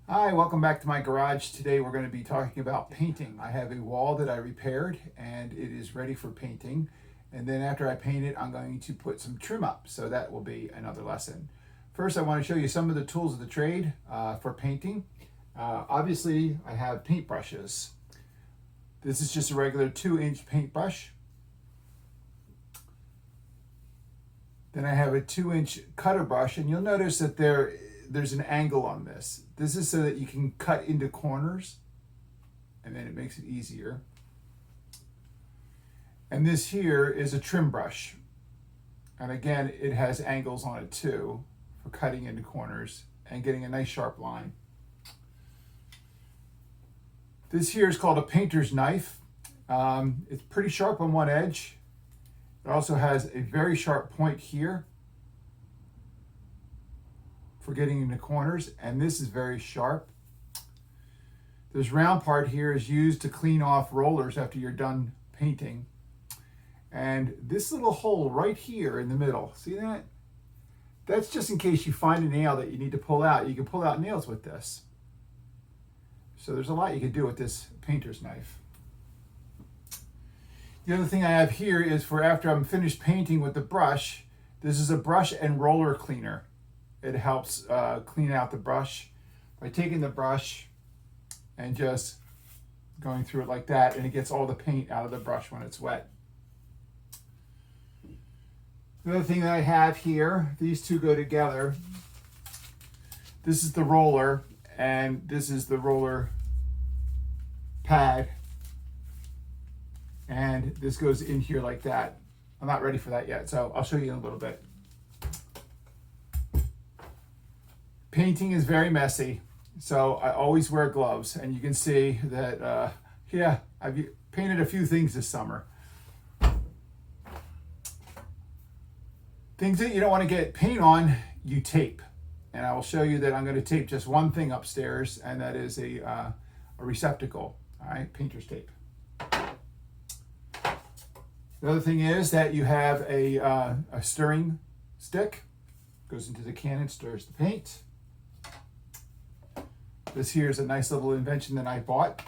Hi, welcome back to my garage. Today we're going to be talking about painting. I have a wall that I repaired and it is ready for painting. And then after I paint it, I'm going to put some trim up. So that will be another lesson. First, I want to show you some of the tools of the trade for painting. Obviously, I have paintbrushes. This is just a regular 2-inch paintbrush. Then I have a 2-inch cutter brush, and you'll notice that there's an angle on this. This is so that you can cut into corners, and then it makes it easier. And this here is a trim brush. And again, it has angles on it too for cutting into corners and getting a nice sharp line. This here is called a painter's knife. It's pretty sharp on one edge. It also has a very sharp point here for getting into corners, and this is very sharp. This round part here is used to clean off rollers after you're done painting. And this little hole right here in the middle, see that? That's just in case you find a nail that you need to pull out. You can pull out nails with this. So there's a lot you can do with this painter's knife. The other thing I have here is for after I'm finished painting with the brush. This is a brush and roller cleaner. It helps clean out the brush by taking the brush and just going through it like that, and it gets all the paint out of the brush when it's wet. The other thing that I have here, these two go together. This is the roller, and this is the roller pad. And this goes in here like that. I'm not ready for that yet, so I'll show you in a little bit. Painting is very messy, so I always wear gloves, and you can see that, I've painted a few things this summer. Things that you don't want to get paint on, you tape. And I will show you that I'm going to tape just one thing upstairs, and that is a receptacle, all right, painter's tape. The other thing is that you have a stirring stick, goes into the can and stirs the paint. This here is a nice little invention that I bought.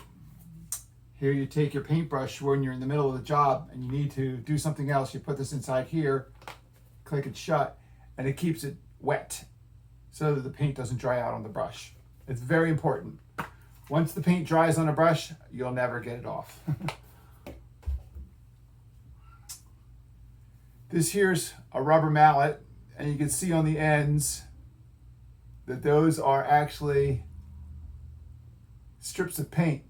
Here you take your paintbrush when you're in the middle of the job and you need to do something else. You put this inside here, click it shut, and it keeps it wet so that the paint doesn't dry out on the brush. It's very important. Once the paint dries on a brush, you'll never get it off. This here's a rubber mallet, and you can see on the ends that those are actually strips of paint.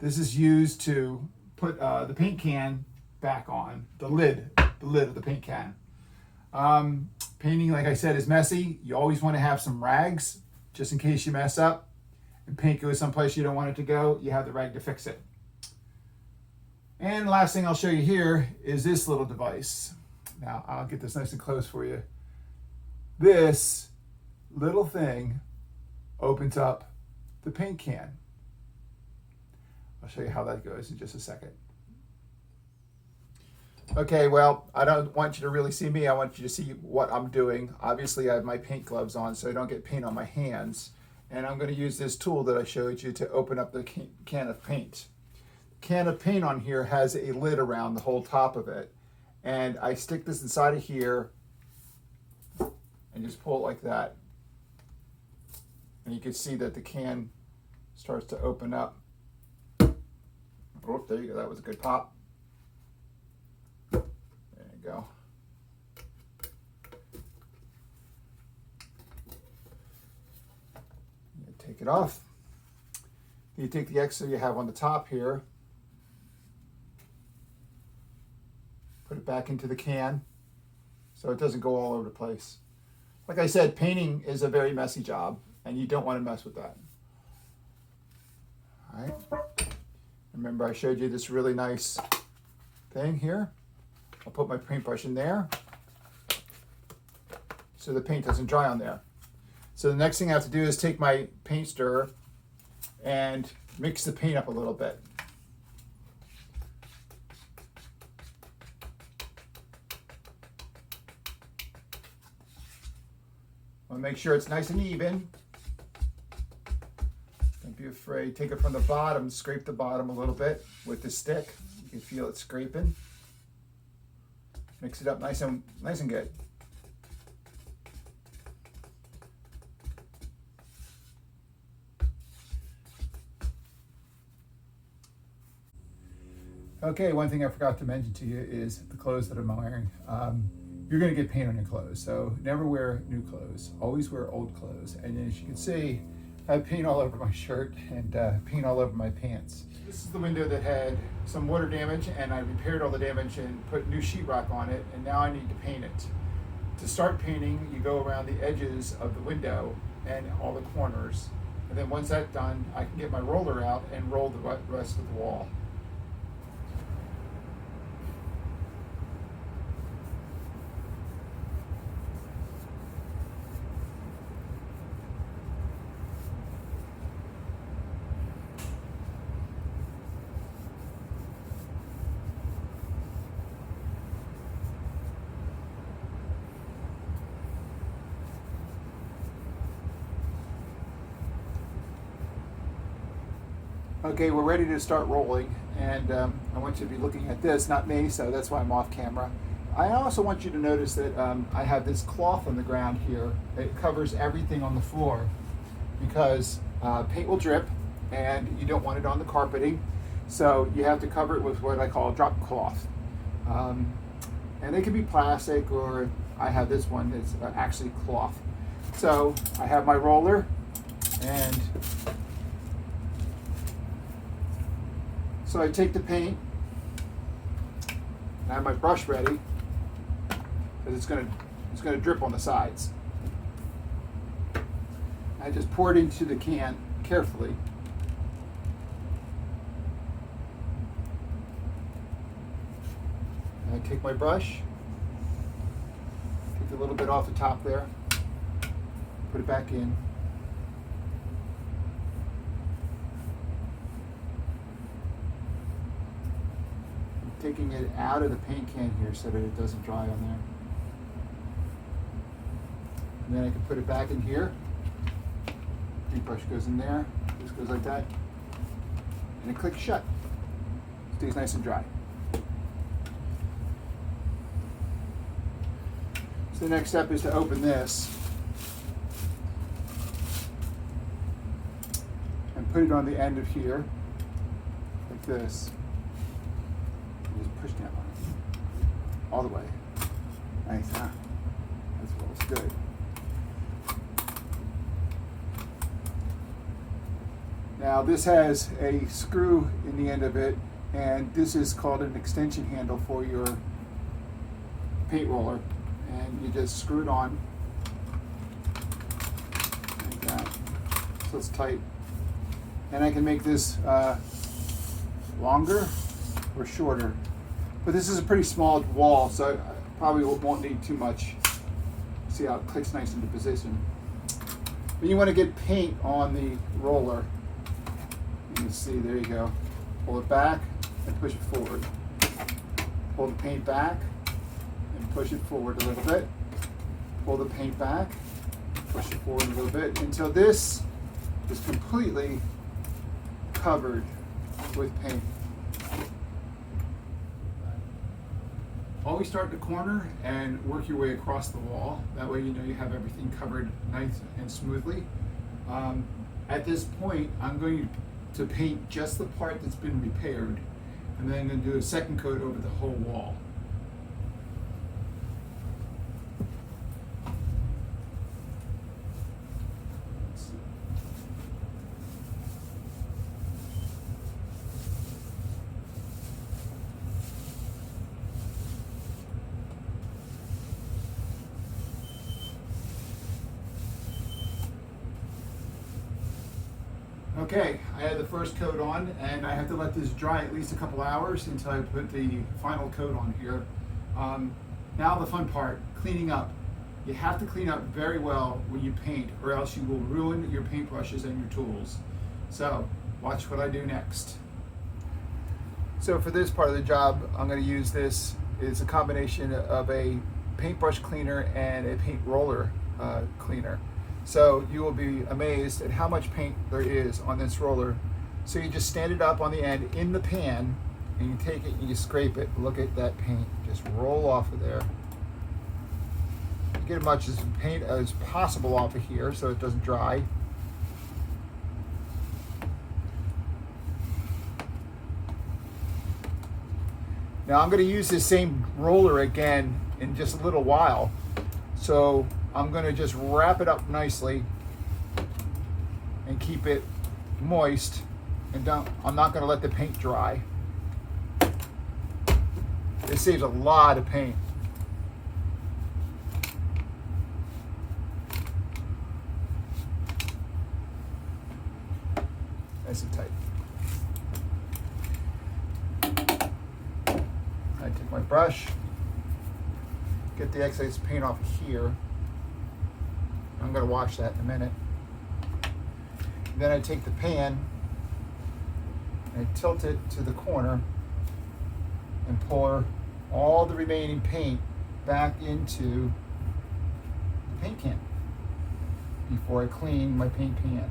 This is used to put the paint can back on, the lid of the paint can. Painting, like I said, is messy. You always want to have some rags just in case you mess up and paint goes someplace you don't want it to go. You have the rag to fix it. And the last thing I'll show you here is this little device. Now I'll get this nice and close for you. This little thing opens up the paint can. I'll show you how that goes in just a second. Okay, well, I don't want you to really see me. I want you to see what I'm doing. Obviously, I have my paint gloves on so I don't get paint on my hands. And I'm going to use this tool that I showed you to open up the can of paint. The can of paint on here has a lid around the whole top of it. And I stick this inside of here and just pull it like that. And you can see that the can starts to open up. Oh, there you go. That was a good pop. There you go. You take it off. You take the extra you have on the top here. Put it back into the can so it doesn't go all over the place. Like I said, painting is a very messy job, and you don't want to mess with that. All right. Remember, I showed you this really nice thing here. I'll put my paintbrush in there so the paint doesn't dry on there. So the next thing I have to do is take my paint stirrer and mix the paint up a little bit. I want to make sure it's nice and even. Don't be afraid. Take it from the bottom, scrape the bottom a little bit with the stick. You can feel it scraping. Mix it up nice and good. Okay, one thing I forgot to mention to you is the clothes that I'm wearing. You're gonna get paint on your clothes, so never wear new clothes. Always wear old clothes. And as you can see, I have paint all over my shirt and paint all over my pants. This is the window that had some water damage, and I repaired all the damage and put new sheetrock on it, and now I need to paint it. To start painting, you go around the edges of the window and all the corners. And then once that's done, I can get my roller out and roll the rest of the wall. Okay, we're ready to start rolling, and I want you to be looking at this, not me, so that's why I'm off camera. I also want you to notice that I have this cloth on the ground here. It covers everything on the floor because paint will drip and you don't want it on the carpeting, so you have to cover it with what I call a drop cloth. And they can be plastic, or I have this one that's actually cloth. So I have my roller, and so I take the paint, and I have my brush ready, because it's gonna drip on the sides. I just pour it into the can carefully. And I take my brush, take a little bit off the top there, put it back in. Taking it out of the paint can here so that it doesn't dry on there. And then I can put it back in here. Paintbrush goes in there, just goes like that. And it clicks shut. Stays nice and dry. So the next step is to open this and put it on the end of here, like this. Just push down all the way. Nice, huh? That rolls good. Now this has a screw in the end of it, and this is called an extension handle for your paint roller, and you just screw it on like that, so it's tight. And I can make this longer or shorter. But this is a pretty small wall, so I probably won't need too much. See how it clicks nice into position. When you want to get paint on the roller, you can see, there you go. Pull it back and push it forward. Pull the paint back and push it forward a little bit. Pull the paint back, push it forward a little bit until this is completely covered with paint. Always start in the corner and work your way across the wall. That way you know you have everything covered nice and smoothly. At this point, I'm going to paint just the part that's been repaired, and then I'm going to do a second coat over the whole wall. Okay, I had the first coat on, and I have to let this dry at least a couple hours until I put the final coat on here. Now the fun part, cleaning up. You have to clean up very well when you paint, or else you will ruin your paintbrushes and your tools. So watch what I do next. So for this part of the job, I'm going to use this. It's a combination of a paintbrush cleaner and a paint roller cleaner. So you will be amazed at how much paint there is on this roller. So you just stand it up on the end in the pan, and you take it and you scrape it. Look at that paint just roll off of there. You get as much as paint as possible off of here so it doesn't dry. Now I'm going to use this same roller again in just a little while. So I'm going to just wrap it up nicely and keep it moist, and I'm not going to let the paint dry. This saves a lot of paint. Nice and tight. I take my brush, get the excess paint off of here. I'm going to wash that in a minute. Then I take the pan and I tilt it to the corner and pour all the remaining paint back into the paint can before I clean my paint pan.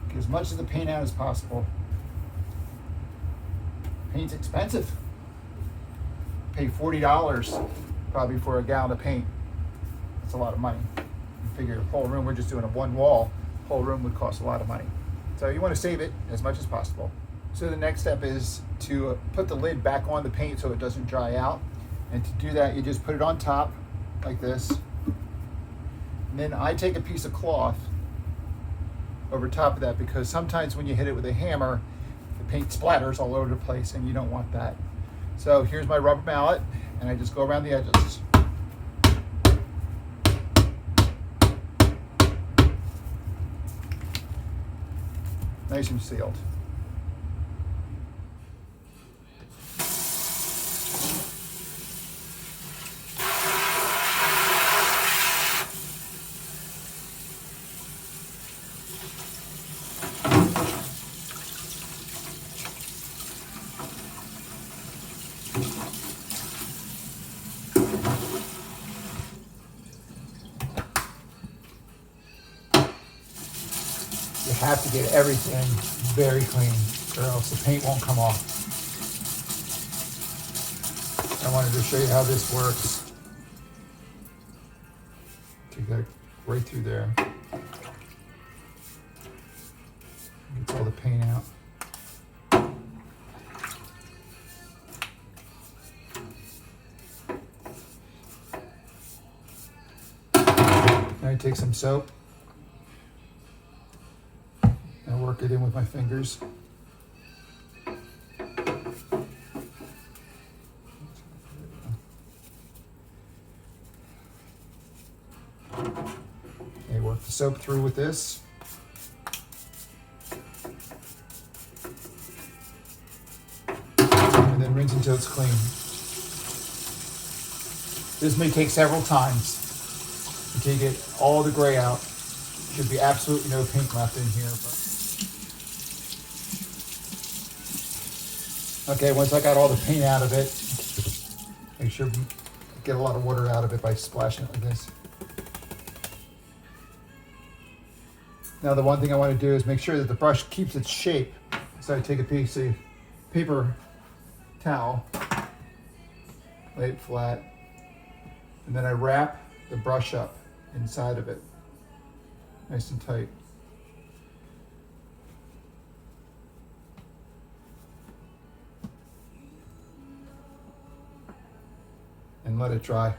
Get as much of the paint out as possible. Paint's expensive. Pay $40 probably for a gallon of paint. That's a lot of money. You figure a whole room, we're just doing a one wall, whole room would cost a lot of money. So you want to save it as much as possible. So the next step is to put the lid back on the paint so it doesn't dry out. And to do that, you just put it on top like this. And then I take a piece of cloth over top of that, because sometimes when you hit it with a hammer, the paint splatters all over the place and you don't want that. So here's my rubber mallet, and I just go around the edges. Nice and sealed. You have to get everything very clean, or else the paint won't come off. I wanted to show you how this works. Take that right through there. Gets all the paint out. Now I take some soap and work it in with my fingers. Okay, work the soap through with this. And then rinse until it's clean. This may take several times until you get all the gray out. Should be absolutely no paint left in here. Okay, once I got all the paint out of it, make sure you get a lot of water out of it by splashing it like this. Now the one thing I want to do is make sure that the brush keeps its shape. So I take a piece of paper towel, lay it flat, and then I wrap the brush up inside of it, nice and tight. And let it dry.